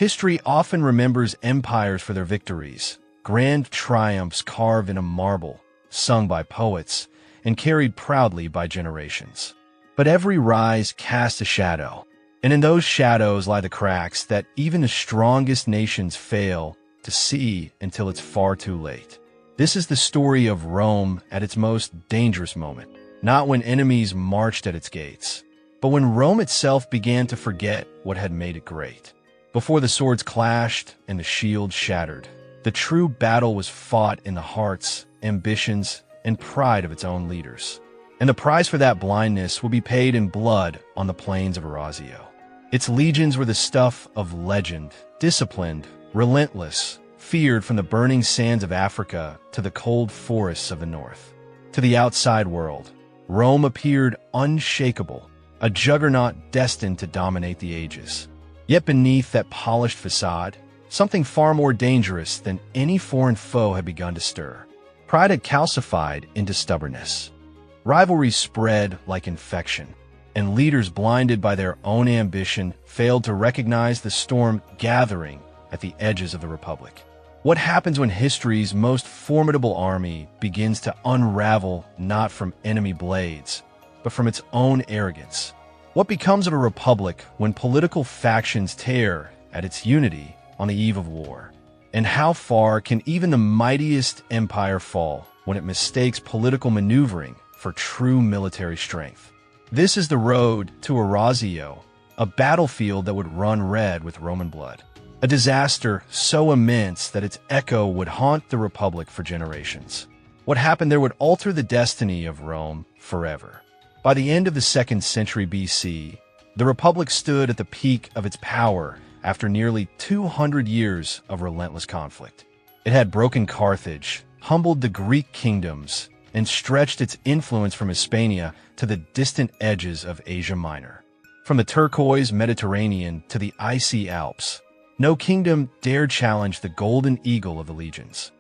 History often remembers empires for their victories, grand triumphs carved in a marble, sung by poets, and carried proudly by generations. But every rise casts a shadow, and in those shadows lie the cracks that even the strongest nations fail to see until it's far too late. This is the story of Rome at its most dangerous moment, not when enemies marched at its gates, but when Rome itself began to forget what had made it great. Before the swords clashed and the shields shattered, the true battle was fought in the hearts, ambitions, and pride of its own leaders. And the price for that blindness will be paid in blood on the plains of Arausio. Its legions were the stuff of legend, disciplined, relentless, feared from the burning sands of Africa to the cold forests of the north. To the outside world, Rome appeared unshakable, a juggernaut destined to dominate the ages. Yet beneath that polished facade, something far more dangerous than any foreign foe had begun to stir. Pride had calcified into stubbornness. Rivalries spread like infection, and leaders blinded by their own ambition failed to recognize the storm gathering at the edges of the Republic. What happens when history's most formidable army begins to unravel not from enemy blades, but from its own arrogance? What becomes of a republic when political factions tear at its unity on the eve of war? And how far can even the mightiest empire fall when it mistakes political maneuvering for true military strength? This is the road to Arausio, a battlefield that would run red with Roman blood. A disaster so immense that its echo would haunt the Republic for generations. What happened there would alter the destiny of Rome forever. By the end of the 2nd century BC, the Republic stood at the peak of its power after nearly 200 years of relentless conflict. It had broken Carthage, humbled the Greek kingdoms, and stretched its influence from Hispania to the distant edges of Asia Minor. From the turquoise Mediterranean to the icy Alps, no kingdom dared challenge the golden eagle of the legions.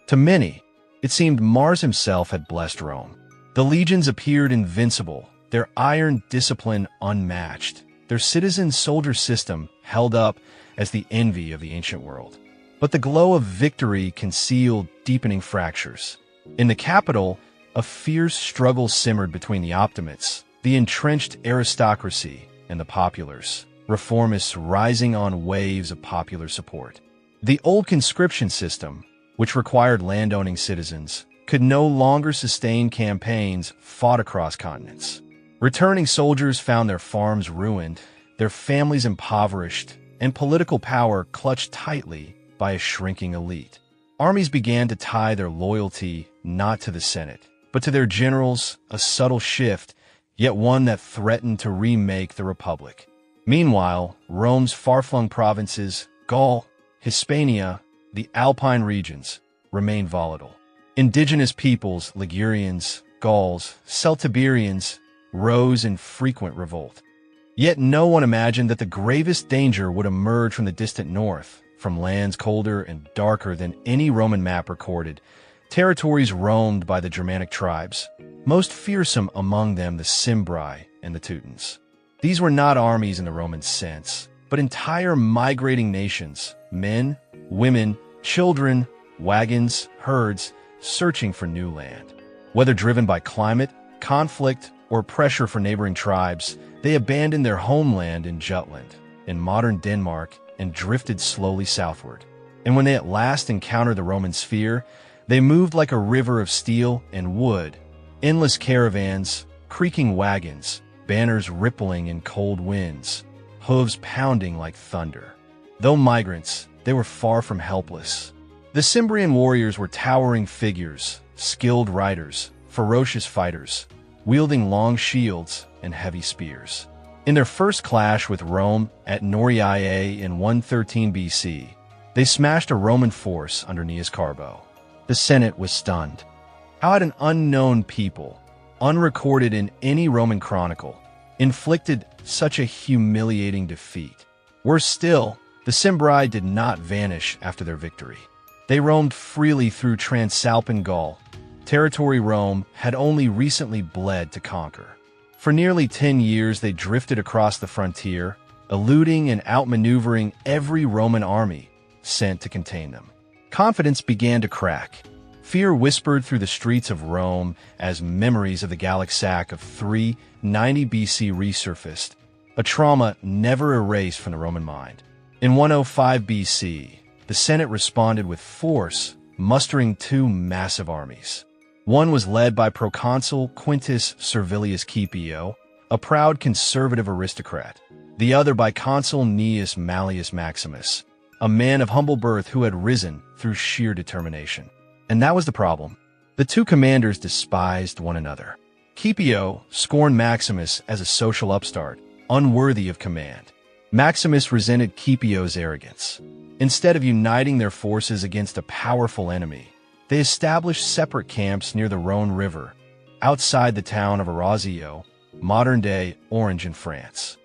To many, it seemed Mars himself had blessed Rome. The legions appeared invincible, their iron discipline unmatched, their citizen-soldier system held up as the envy of the ancient world. But the glow of victory concealed deepening fractures. In the capital, a fierce struggle simmered between the optimates, the entrenched aristocracy, and the populace, reformists rising on waves of popular support. The old conscription system, which required landowning citizens, could no longer sustain campaigns fought across continents. Returning soldiers found their farms ruined, their families impoverished, and political power clutched tightly by a shrinking elite. Armies began to tie their loyalty not to the Senate, but to their generals, a subtle shift, yet one that threatened to remake the Republic. Meanwhile, Rome's far-flung provinces, Gaul, Hispania, the Alpine regions, remained volatile. Indigenous peoples, Ligurians, Gauls, Celtiberians, rose in frequent revolt. Yet no one imagined that the gravest danger would emerge from the distant north, from lands colder and darker than any Roman map recorded, territories roamed by the Germanic tribes, most fearsome among them the Cimbri and the Teutones. These were not armies in the Roman sense, but entire migrating nations, men, women, children, wagons, herds, searching for new land. Whether driven by climate, conflict, or pressure for neighboring tribes, they abandoned their homeland in Jutland, in modern Denmark, and drifted slowly southward. And when they at last encountered the Roman sphere, they moved like a river of steel and wood, endless caravans, creaking wagons, banners rippling in cold winds, hooves pounding like thunder. Though migrants, they were far from helpless. The Cimbrian warriors were towering figures, skilled riders, ferocious fighters, wielding long shields and heavy spears. In their first clash with Rome at Noriae in 113 BC, they smashed a Roman force under Gnaeus Carbo. The Senate was stunned. How had an unknown people, unrecorded in any Roman chronicle, inflicted such a humiliating defeat? Worse still, the Cimbri did not vanish after their victory. They roamed freely through Transalpine Gaul, territory Rome had only recently bled to conquer. For nearly 10 years they drifted across the frontier, eluding and outmaneuvering every Roman army sent to contain them. Confidence began to crack. Fear whispered through the streets of Rome as memories of the Gallic sack of 390 BC resurfaced, a trauma never erased from the Roman mind. In 105 BC, the Senate responded with force, mustering two massive armies. One was led by proconsul Quintus Servilius Caepio, a proud conservative aristocrat. The other by consul Gnaeus Mallius Maximus, a man of humble birth who had risen through sheer determination. And that was the problem. The two commanders despised one another. Caepio scorned Maximus as a social upstart, unworthy of command. Maximus resented Caepio's arrogance. Instead of uniting their forces against a powerful enemy, they established separate camps near the Rhone River, outside the town of Arausio, modern-day Orange in France.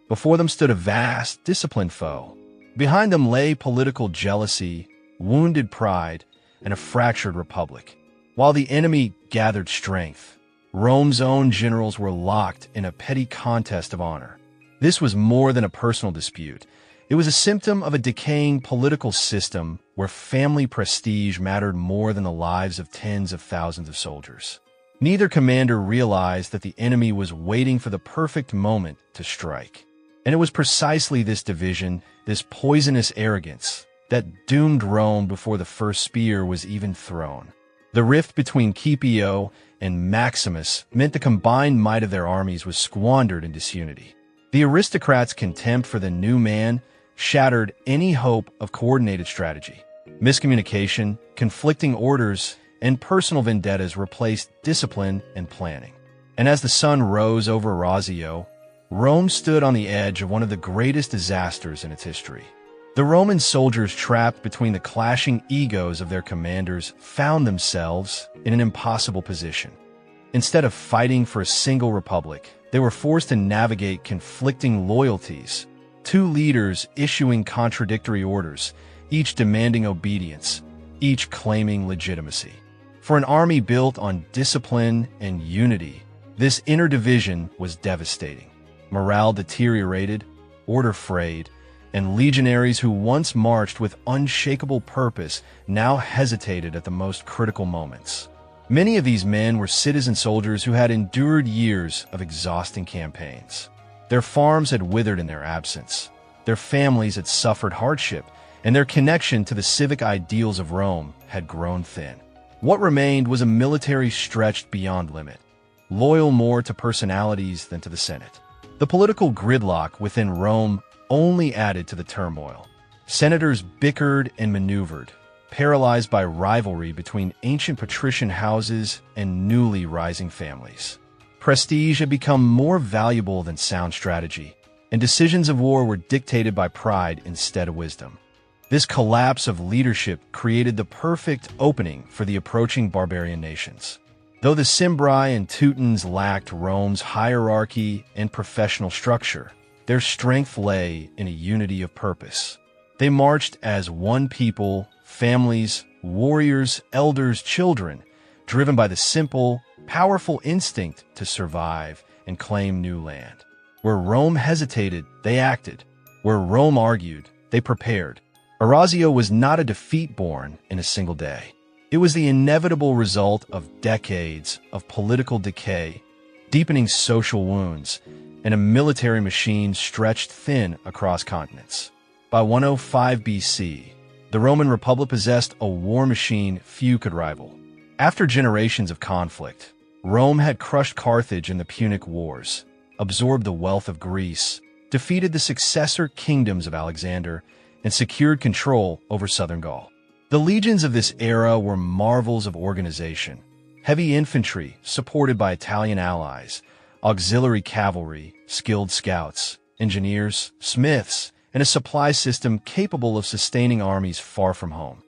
Before them stood a vast, disciplined foe. Behind them lay political jealousy, wounded pride, and a fractured republic. While the enemy gathered strength, Rome's own generals were locked in a petty contest of honor. This was more than a personal dispute. It was a symptom of a decaying political system where family prestige mattered more than the lives of tens of thousands of soldiers. Neither commander realized that the enemy was waiting for the perfect moment to strike. And it was precisely this division, this poisonous arrogance, that doomed Rome before the first spear was even thrown. The rift between Caepio and Maximus meant the combined might of their armies was squandered in disunity. The aristocrats' contempt for the new man shattered any hope of coordinated strategy. Miscommunication, conflicting orders, and personal vendettas replaced discipline and planning. And as the sun rose over Arausio, Rome stood on the edge of one of the greatest disasters in its history. The Roman soldiers, trapped between the clashing egos of their commanders, found themselves in an impossible position. Instead of fighting for a single republic, they were forced to navigate conflicting loyalties, two leaders issuing contradictory orders, each demanding obedience, each claiming legitimacy. For an army built on discipline and unity, this inner division was devastating. Morale deteriorated, order frayed, and legionaries who once marched with unshakable purpose now hesitated at the most critical moments. Many of these men were citizen soldiers who had endured years of exhausting campaigns. Their farms had withered in their absence, their families had suffered hardship, and their connection to the civic ideals of Rome had grown thin. What remained was a military stretched beyond limit, loyal more to personalities than to the Senate. The political gridlock within Rome only added to the turmoil. Senators bickered and maneuvered, paralyzed by rivalry between ancient patrician houses and newly rising families. Prestige had become more valuable than sound strategy, and decisions of war were dictated by pride instead of wisdom. This collapse of leadership created the perfect opening for the approaching barbarian nations. Though the Cimbri and Teutones lacked Rome's hierarchy and professional structure, their strength lay in a unity of purpose. They marched as one people, families, warriors, elders, children, driven by the simple, powerful instinct to survive and claim new land. Where Rome hesitated, they acted. Where Rome argued, they prepared. Arausio was not a defeat born in a single day. It was the inevitable result of decades of political decay, deepening social wounds, and a military machine stretched thin across continents. By 105 BC, the Roman Republic possessed a war machine few could rival. After generations of conflict, Rome had crushed Carthage in the Punic Wars, absorbed the wealth of Greece, defeated the successor kingdoms of Alexander, and secured control over southern Gaul. The legions of this era were marvels of organization. Heavy infantry, supported by Italian allies, auxiliary cavalry, skilled scouts, engineers, smiths, and a supply system capable of sustaining armies far from home.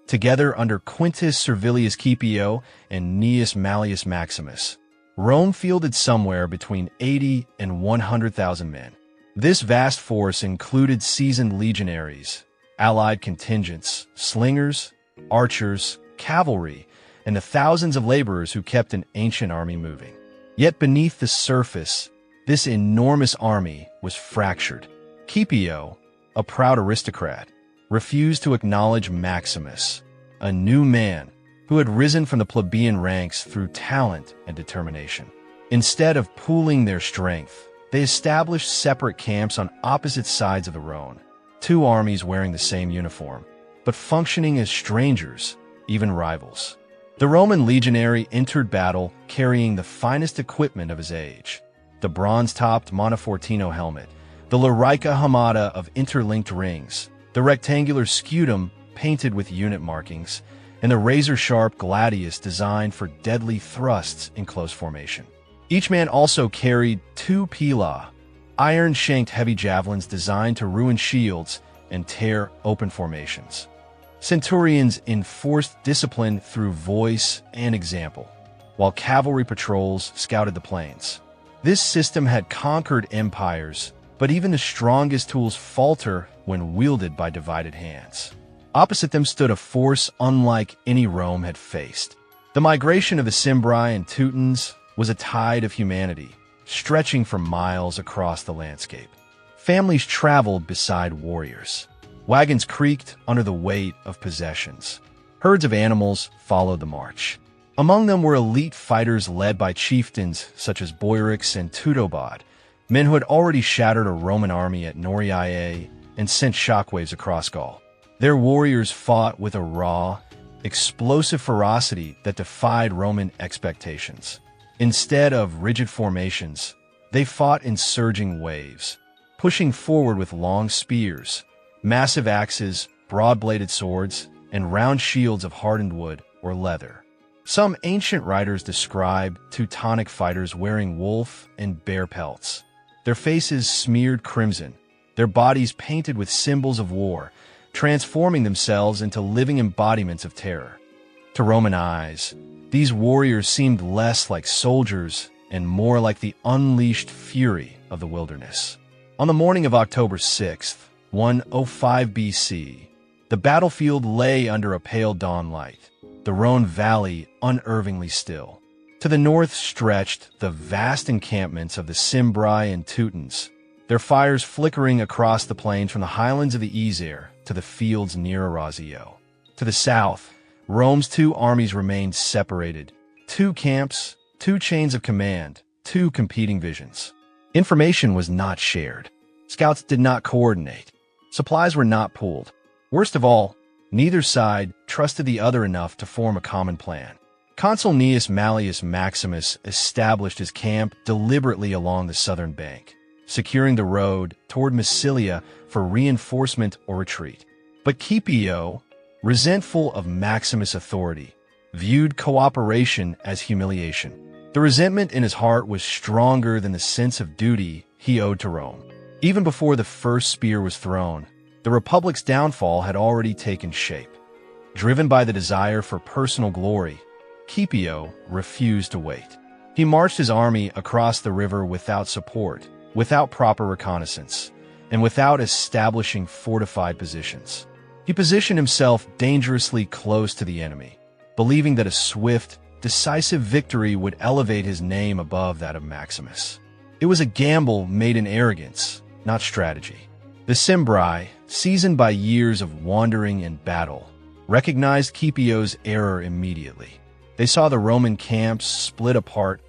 Together under Quintus Servilius Caepio and Gnaeus Mallius Maximus, Rome fielded somewhere between 80 and 100,000 men. This vast force included seasoned legionaries, allied contingents, slingers, archers, cavalry, and the thousands of laborers who kept an ancient army moving. Yet beneath the surface, this enormous army was fractured. Caepio, a proud aristocrat, refused to acknowledge Maximus, a new man who had risen from the plebeian ranks through talent and determination. Instead of pooling their strength, they established separate camps on opposite sides of the Rhone, two armies wearing the same uniform, but functioning as strangers, even rivals. The Roman legionary entered battle carrying the finest equipment of his age: the bronze-topped Montefortino helmet, the larica hamada of interlinked rings, the rectangular scutum painted with unit markings, and the razor-sharp gladius designed for deadly thrusts in close formation. Each man also carried two pila, iron-shanked heavy javelins designed to ruin shields and tear open formations. Centurions enforced discipline through voice and example, while cavalry patrols scouted the plains. This system had conquered empires, but even the strongest tools falter when wielded by divided hands. Opposite them stood a force unlike any Rome had faced. The migration of the Cimbri and Teutones was a tide of humanity, stretching for miles across the landscape. Families traveled beside warriors. Wagons creaked under the weight of possessions. Herds of animals followed the march. Among them were elite fighters led by chieftains such as Boiorix and Teutobod, men who had already shattered a Roman army at Noriae and sent shockwaves across Gaul. Their warriors fought with a raw, explosive ferocity that defied Roman expectations. Instead of rigid formations, they fought in surging waves, pushing forward with long spears, massive axes, broad-bladed swords, and round shields of hardened wood or leather. Some ancient writers describe Teutonic fighters wearing wolf and bear pelts, their faces smeared crimson, their bodies painted with symbols of war, transforming themselves into living embodiments of terror. To Roman eyes, these warriors seemed less like soldiers and more like the unleashed fury of the wilderness. On the morning of October 6th, 105 BC, the battlefield lay under a pale dawn light, the Rhone Valley unervingly still. To the north stretched the vast encampments of the Cimbri and Teutones, their fires flickering across the plains from the highlands of the Isere to the fields near Arausio. To the south, Rome's two armies remained separated, two camps, two chains of command, two competing visions. Information was not shared. Scouts did not coordinate. Supplies were not pooled. Worst of all, neither side trusted the other enough to form a common plan. Consul Gnaeus Mallius Maximus established his camp deliberately along the southern bank, securing the road toward Massilia for reinforcement or retreat. But Caepio, resentful of Maximus' authority, viewed cooperation as humiliation. The resentment in his heart was stronger than the sense of duty he owed to Rome. Even before the first spear was thrown, the Republic's downfall had already taken shape. Driven by the desire for personal glory, Caepio refused to wait. He marched his army across the river without support, without proper reconnaissance, and without establishing fortified positions. He positioned himself dangerously close to the enemy, believing that a swift, decisive victory would elevate his name above that of Maximus. It was a gamble made in arrogance, not strategy. The Cimbri, seasoned by years of wandering and battle, recognized Caepio's error immediately. They saw the Roman camps split apart,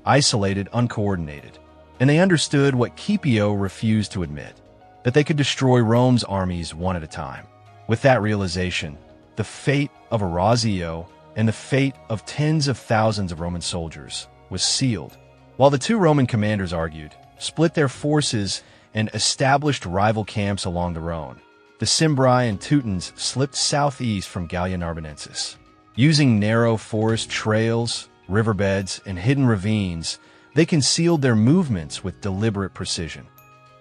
isolated, uncoordinated, and they understood what Caepio refused to admit, that they could destroy Rome's armies one at a time. With that realization, the fate of Arausio and the fate of tens of thousands of Roman soldiers was sealed. While the two Roman commanders argued, split their forces, and established rival camps along the Rhone, the Cimbri and Teutones slipped southeast from Gallia Narbonensis. Using narrow forest trails, riverbeds, and hidden ravines, they concealed their movements with deliberate precision.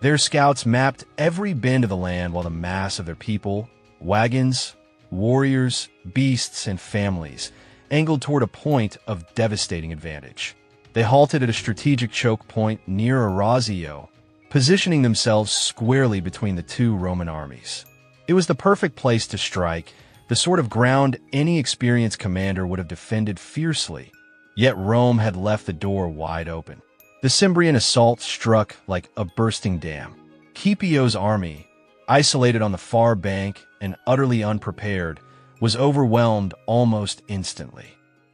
Their scouts mapped every bend of the land while the mass of their people, wagons, warriors, beasts, and families angled toward a point of devastating advantage. They halted at a strategic choke point near Arausio, positioning themselves squarely between the two Roman armies. It was the perfect place to strike, the sort of ground any experienced commander would have defended fiercely. Yet Rome had left the door wide open. The Cimbrian assault struck like a bursting dam. Caepio's army, isolated on the far bank and utterly unprepared, was overwhelmed almost instantly.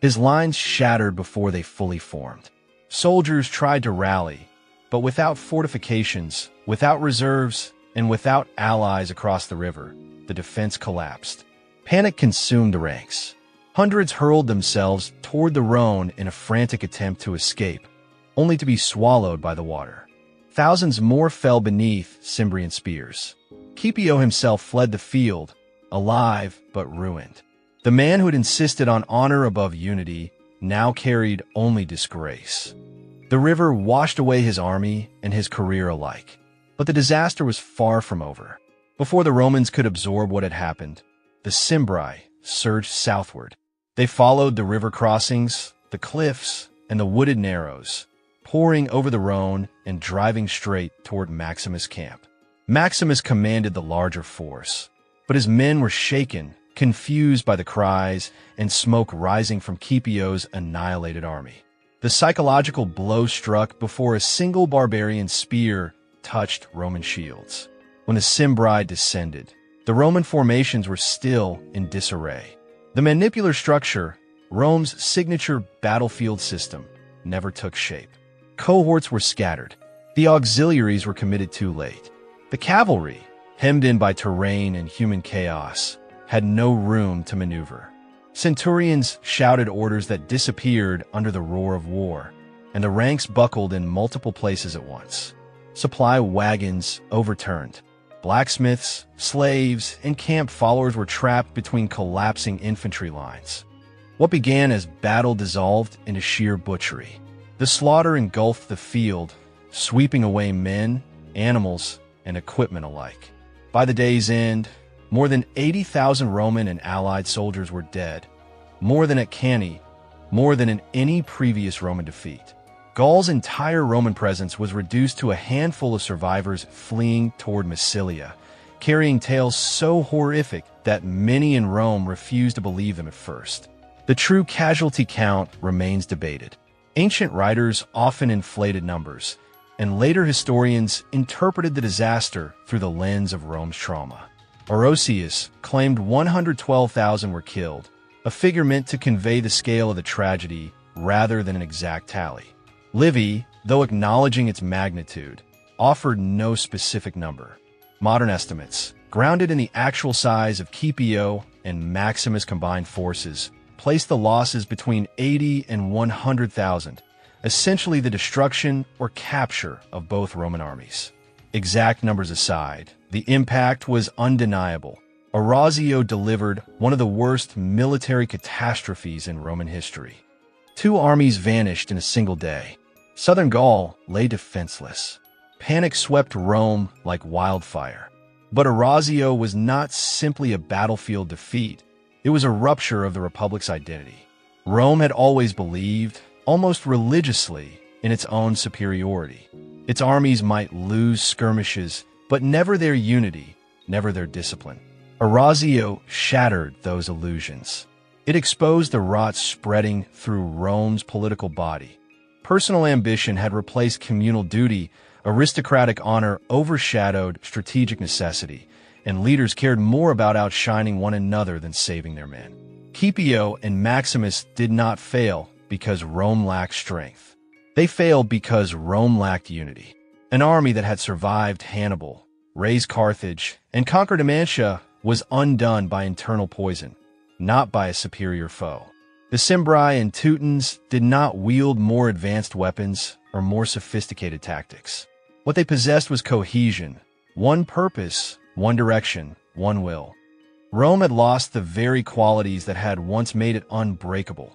His lines shattered before they fully formed. Soldiers tried to rally, but without fortifications, without reserves, and without allies across the river, the defense collapsed. Panic consumed the ranks. Hundreds hurled themselves toward the Rhone in a frantic attempt to escape, only to be swallowed by the water. Thousands more fell beneath Cimbrian spears. Caepio himself fled the field, alive but ruined. The man who had insisted on honor above unity now carried only disgrace. The river washed away his army and his career alike. But the disaster was far from over. Before the Romans could absorb what had happened, the Cimbri surged southward. They followed the river crossings, the cliffs, and the wooded narrows, pouring over the Rhone and driving straight toward Maximus' camp. Maximus commanded the larger force, but his men were shaken, confused by the cries and smoke rising from Caepio's annihilated army. The psychological blow struck before a single barbarian spear touched Roman shields. When the Cimbri descended, the Roman formations were still in disarray. The manipular structure, Rome's signature battlefield system, never took shape. Cohorts were scattered. The auxiliaries were committed too late. The cavalry, hemmed in by terrain and human chaos, had no room to maneuver. Centurions shouted orders that disappeared under the roar of war, and the ranks buckled in multiple places at once. Supply wagons overturned. Blacksmiths, slaves, and camp followers were trapped between collapsing infantry lines. What began as battle dissolved into sheer butchery. The slaughter engulfed the field, sweeping away men, animals, and equipment alike. By the day's end, more than 80,000 Roman and allied soldiers were dead, more than at Cannae, more than in any previous Roman defeat. Gaul's entire Roman presence was reduced to a handful of survivors fleeing toward Massilia, carrying tales so horrific that many in Rome refused to believe them at first. The true casualty count remains debated. Ancient writers often inflated numbers, and later historians interpreted the disaster through the lens of Rome's trauma. Orosius claimed 112,000 were killed, a figure meant to convey the scale of the tragedy rather than an exact tally. Livy, though acknowledging its magnitude, offered no specific number. Modern estimates, grounded in the actual size of Caepio and Maximus' combined forces, placed the losses between 80 and 100,000, essentially the destruction or capture of both Roman armies. Exact numbers aside, the impact was undeniable. Arausio delivered one of the worst military catastrophes in Roman history. Two armies vanished in a single day. Southern Gaul lay defenseless. Panic swept Rome like wildfire. But Arausio was not simply a battlefield defeat. It was a rupture of the Republic's identity. Rome had always believed, almost religiously, in its own superiority. Its armies might lose skirmishes, but never their unity, never their discipline. Arausio shattered those illusions. It exposed the rot spreading through Rome's political body. Personal ambition had replaced communal duty, aristocratic honor overshadowed strategic necessity, and leaders cared more about outshining one another than saving their men. Caepio and Maximus did not fail because Rome lacked strength. They failed because Rome lacked unity. An army that had survived Hannibal, razed Carthage, and conquered Numantia was undone by internal poison, not by a superior foe. The Cimbri and Teutones did not wield more advanced weapons or more sophisticated tactics. What they possessed was cohesion, one purpose, one direction, one will. Rome had lost the very qualities that had once made it unbreakable: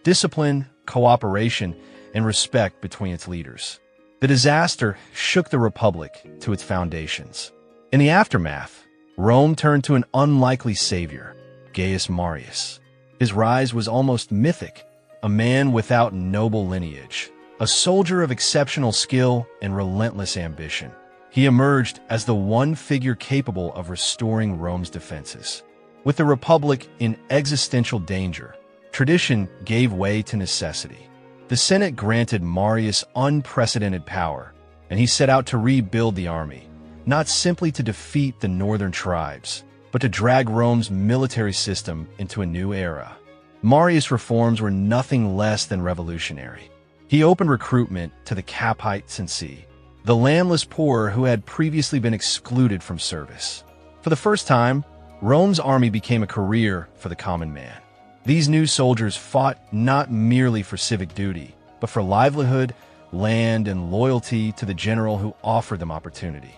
discipline, cooperation, and respect between its leaders. The disaster shook the Republic to its foundations. In the aftermath, Rome turned to an unlikely savior, Gaius Marius. His rise was almost mythic, a man without noble lineage, a soldier of exceptional skill and relentless ambition. He emerged as the one figure capable of restoring Rome's defenses. With the Republic in existential danger, tradition gave way to necessity. The Senate granted Marius unprecedented power, and he set out to rebuild the army, not simply to defeat the northern tribes, but to drag Rome's military system into a new era. Marius' reforms were nothing less than revolutionary. He opened recruitment to the Caepio, the landless poor who had previously been excluded from service. For the first time, Rome's army became a career for the common man. These new soldiers fought not merely for civic duty, but for livelihood, land, and loyalty to the general who offered them opportunity.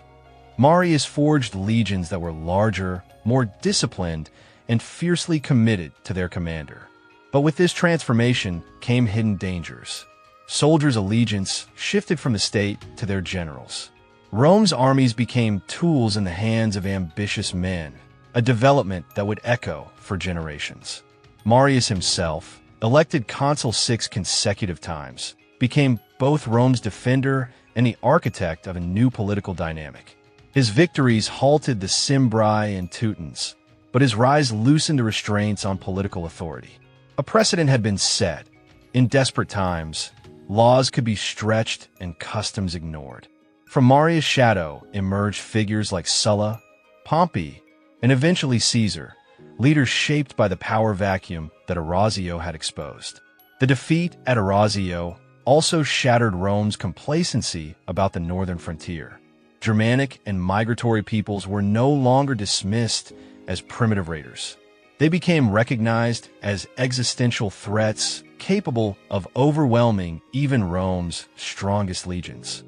Marius forged legions that were larger, more disciplined, and fiercely committed to their commander. But with this transformation came hidden dangers. Soldiers' allegiance shifted from the state to their generals. Rome's armies became tools in the hands of ambitious men, a development that would echo for generations. Marius himself, elected consul 6 consecutive times, became both Rome's defender and the architect of a new political dynamic. His victories halted the Cimbri and Teutones, but his rise loosened the restraints on political authority. A precedent had been set. In desperate times, laws could be stretched and customs ignored. From Marius' shadow emerged figures like Sulla, Pompey, and eventually Caesar, leaders shaped by the power vacuum that Arausio had exposed. The defeat at Arausio also shattered Rome's complacency about the northern frontier. Germanic and migratory peoples were no longer dismissed as primitive raiders. They became recognized as existential threats capable of overwhelming even Rome's strongest legions.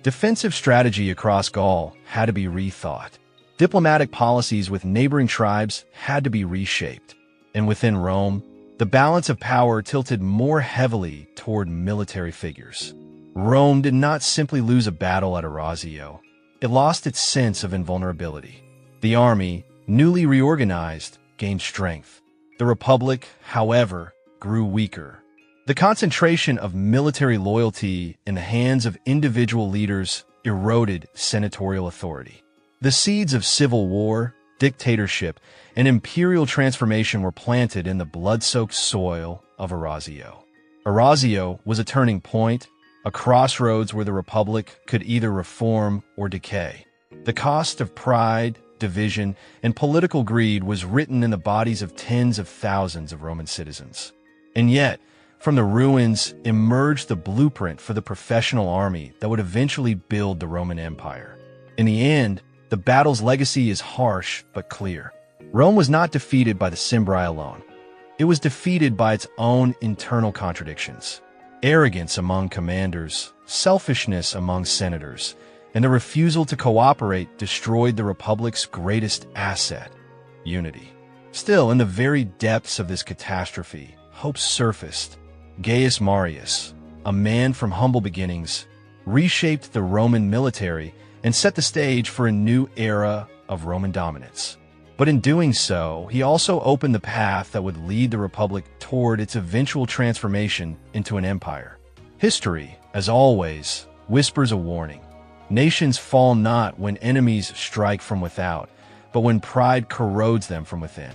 Defensive strategy across Gaul had to be rethought. Diplomatic policies with neighboring tribes had to be reshaped. And within Rome, the balance of power tilted more heavily toward military figures. Rome did not simply lose a battle at Arausio. It lost its sense of invulnerability. The army, newly reorganized, gained strength. The Republic, however, grew weaker. The concentration of military loyalty in the hands of individual leaders eroded senatorial authority. The seeds of civil war, dictatorship, and imperial transformation were planted in the blood-soaked soil of Arausio. Arausio was a turning point, a crossroads where the Republic could either reform or decay. The cost of pride, division, and political greed was written in the bodies of tens of thousands of Roman citizens. And yet, from the ruins emerged the blueprint for the professional army that would eventually build the Roman Empire. In the end, the battle's legacy is harsh but clear. Rome was not defeated by the Cimbri alone. It was defeated by its own internal contradictions. Arrogance among commanders, selfishness among senators, and the refusal to cooperate destroyed the Republic's greatest asset, unity. Still, in the very depths of this catastrophe, hope surfaced. Gaius Marius, a man from humble beginnings, reshaped the Roman military and set the stage for a new era of Roman dominance. But in doing so, he also opened the path that would lead the Republic toward its eventual transformation into an empire. History, as always, whispers a warning. Nations fall not when enemies strike from without, but when pride corrodes them from within.